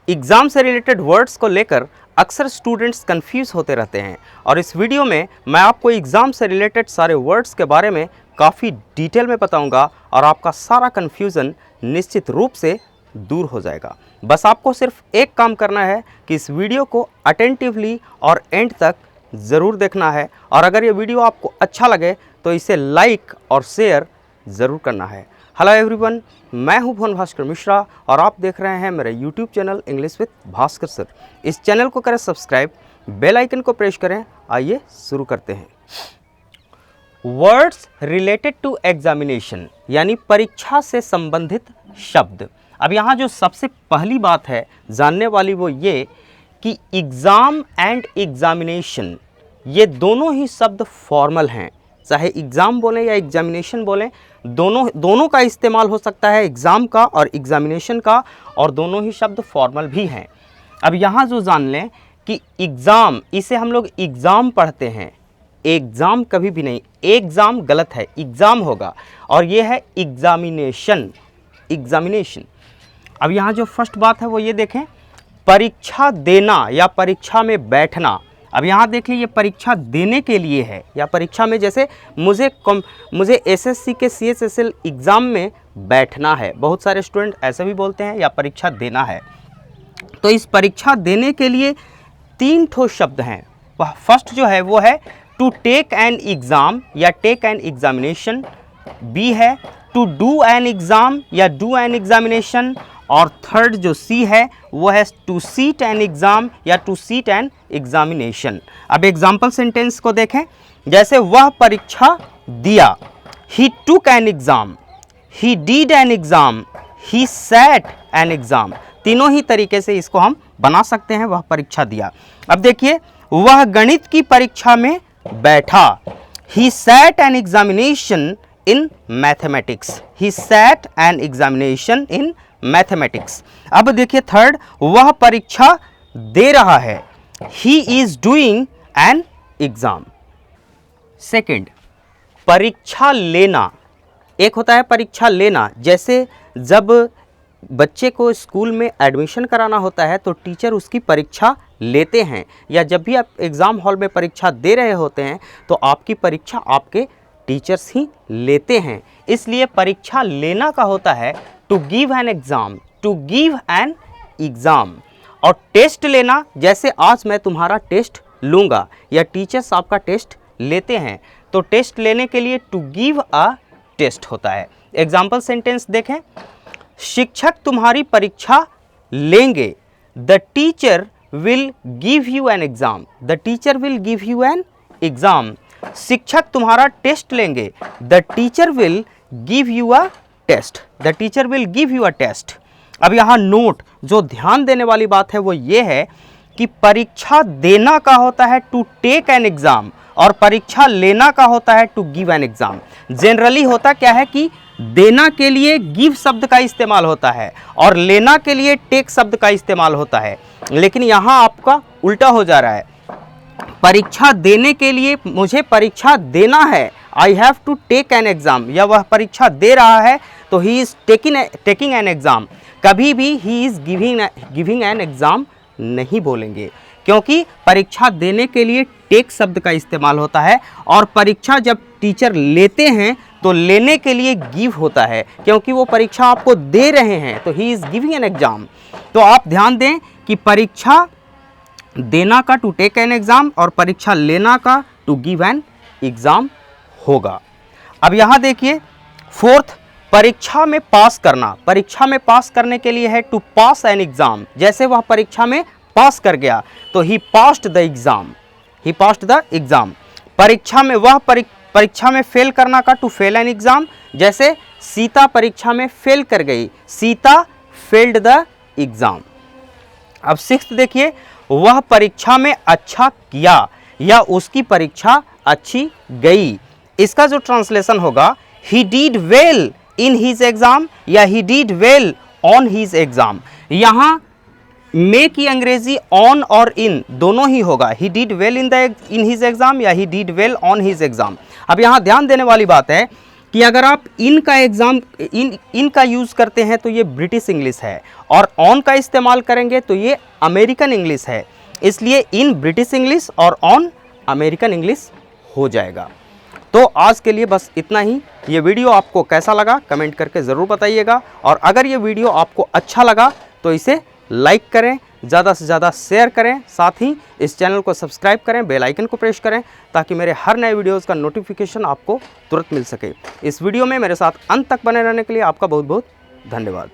Exam से related words को लेकर अक्सर स्टूडेंट्स कंफ्यूज होते रहते हैं और इस वीडियो में मैं आपको एग्ज़ाम से रिलेटेड सारे वर्ड्स के बारे में काफ़ी डिटेल में बताऊंगा और आपका सारा कन्फ्यूज़न निश्चित रूप से दूर हो जाएगा। बस आपको सिर्फ एक काम करना है कि इस वीडियो को अटेंटिवली और एंड तक ज़रूर देखना है और अगर ये वीडियो आपको अच्छा लगे तो इसे लाइक और शेयर ज़रूर करना है। हेलो एवरीवन, मैं हूं भुवन भास्कर मिश्रा और आप देख रहे हैं मेरे YouTube channel English with Bhaskar sir. इस चैनल को करें सब्सक्राइब, बेल आइकन को प्रेस करें। आइए शुरू करते हैं। वर्ड्स रिलेटेड टू एग्जामिनेशन यानी परीक्षा से संबंधित शब्द। अब यहाँ जो सबसे पहली बात है जानने वाली वो ये कि एग्ज़ाम एंड एग्जामिनेशन ये दोनों ही शब्द फॉर्मल हैं। चाहे एग्ज़ाम बोलें या एग्जामिनेशन बोलें, दोनों का इस्तेमाल हो सकता है, एग्ज़ाम का और एग्जामिनेशन का, और दोनों ही शब्द फॉर्मल भी हैं। अब यहाँ जो जान लें कि एग्ज़ाम, इसे हम लोग एग्ज़ाम पढ़ते हैं, एग्ज़ाम कभी भी नहीं, एग्ज़ाम गलत है, एग्ज़ाम होगा, और ये है एग्जामिनेशन। अब यहाँ जो फर्स्ट बात है वो ये देखें, परीक्षा देना या परीक्षा में बैठना। अब यहाँ देखिए ये परीक्षा देने के लिए है या परीक्षा में, जैसे मुझे एसएससी के सीएचएसएल एग्ज़ाम में बैठना है, बहुत सारे स्टूडेंट ऐसे भी बोलते हैं, या परीक्षा देना है। तो इस परीक्षा देने के लिए तीन ठो शब्द हैं। फर्स्ट जो है वो है टू टेक एन एग्ज़ाम या टेक एन एग्जामिनेशन, बी है टू डू एन एग्ज़ाम या डू एन एग्जामिनेशन, और थर्ड जो सी है वो है टू सीट एन एग्ज़ाम या टू सीट एन एग्जामिनेशन। अब एग्जाम्पल सेंटेंस को देखें, जैसे वह परीक्षा दिया, he took an exam, he did an exam, he sat an exam. तीनों ही तरीके से इसको हम बना सकते हैं, वह परीक्षा दिया। अब देखिए, वह गणित की परीक्षा में बैठा, ही sat an examination in mathematics, he sat an examination in mathematics. अब देखिए थर्ड, वह परीक्षा दे रहा है, he is doing an exam. Second, परीक्षा लेना। एक होता है परीक्षा लेना, जैसे जब बच्चे को स्कूल में एडमिशन कराना होता है तो टीचर उसकी परीक्षा लेते हैं, या जब भी आप एग्ज़ाम हॉल में परीक्षा दे रहे होते हैं तो आपकी परीक्षा आपके टीचर्स ही लेते हैं। इसलिए परीक्षा लेना का होता है to give an exam, to give an exam. और टेस्ट लेना, जैसे आज मैं तुम्हारा टेस्ट लूँगा, या टीचर्स आपका टेस्ट लेते हैं, तो टेस्ट लेने के लिए टू गिव अ टेस्ट होता है। एग्जाम्पल सेंटेंस देखें, शिक्षक तुम्हारी परीक्षा लेंगे, the teacher will give you an exam, the teacher will give you an exam. शिक्षक तुम्हारा टेस्ट लेंगे, the teacher will give you a test, the teacher will give you a test. अब यहाँ नोट, जो ध्यान देने वाली बात है वो ये है कि परीक्षा देना का होता है टू टेक एन एग्ज़ाम और परीक्षा लेना का होता है to give an exam. Generally होता क्या है कि देना के लिए गिव शब्द का इस्तेमाल होता है और लेना के लिए टेक शब्द का इस्तेमाल होता है, लेकिन यहाँ आपका उल्टा हो जा रहा है। परीक्षा देने के लिए मुझे परीक्षा देना है, I have to take an exam, या वह परीक्षा दे रहा है तो he is taking an exam. कभी भी he is giving an exam नहीं बोलेंगे, क्योंकि परीक्षा देने के लिए टेक शब्द का इस्तेमाल होता है, और परीक्षा जब टीचर लेते हैं तो लेने के लिए गिव होता है, क्योंकि वो परीक्षा आपको दे रहे हैं, तो he is giving an exam. तो आप ध्यान दें कि परीक्षा देना का टू टेक एन एग्ज़ाम और परीक्षा लेना का टू गिव एन एग्ज़ाम होगा। अब यहाँ देखिए फोर्थ, परीक्षा में पास करना। परीक्षा में पास करने के लिए है टू पास एन एग्ज़ाम, जैसे वह परीक्षा में पास कर गया तो he passed the exam, he passed the exam. परीक्षा में वह परीक्षा में फेल करना का टू फेल एन एग्ज़ाम, जैसे सीता परीक्षा में फेल कर गई, सीता फेल्ड द एग्ज़ाम। अब सिक्स्थ देखिए, वह परीक्षा में अच्छा किया या उसकी परीक्षा अच्छी गई। इसका जो ट्रांसलेशन होगा, he did well in his exam या he did well on his exam. यहाँ मे की अंग्रेजी ऑन और इन दोनों ही होगा, he did well in his exam या he did well on his exam. अब यहाँ ध्यान देने वाली बात है कि अगर आप इन का एग्ज़ाम इन का यूज़ करते हैं तो ये ब्रिटिश इंग्लिश है, और ऑन का इस्तेमाल करेंगे तो ये अमेरिकन इंग्लिश है। इसलिए इन ब्रिटिश इंग्लिश और ऑन अमेरिकन इंग्लिश हो जाएगा। तो आज के लिए बस इतना ही। ये वीडियो आपको कैसा लगा कमेंट करके ज़रूर बताइएगा, और अगर ये वीडियो आपको अच्छा लगा तो इसे लाइक करें, ज़्यादा से ज़्यादा शेयर करें, साथ ही इस चैनल को सब्सक्राइब करें, बेल आइकन को प्रेस करें, ताकि मेरे हर नए वीडियोज़ का नोटिफिकेशन आपको तुरंत मिल सके। इस वीडियो में मेरे साथ अंत तक बने रहने के लिए आपका बहुत बहुत धन्यवाद।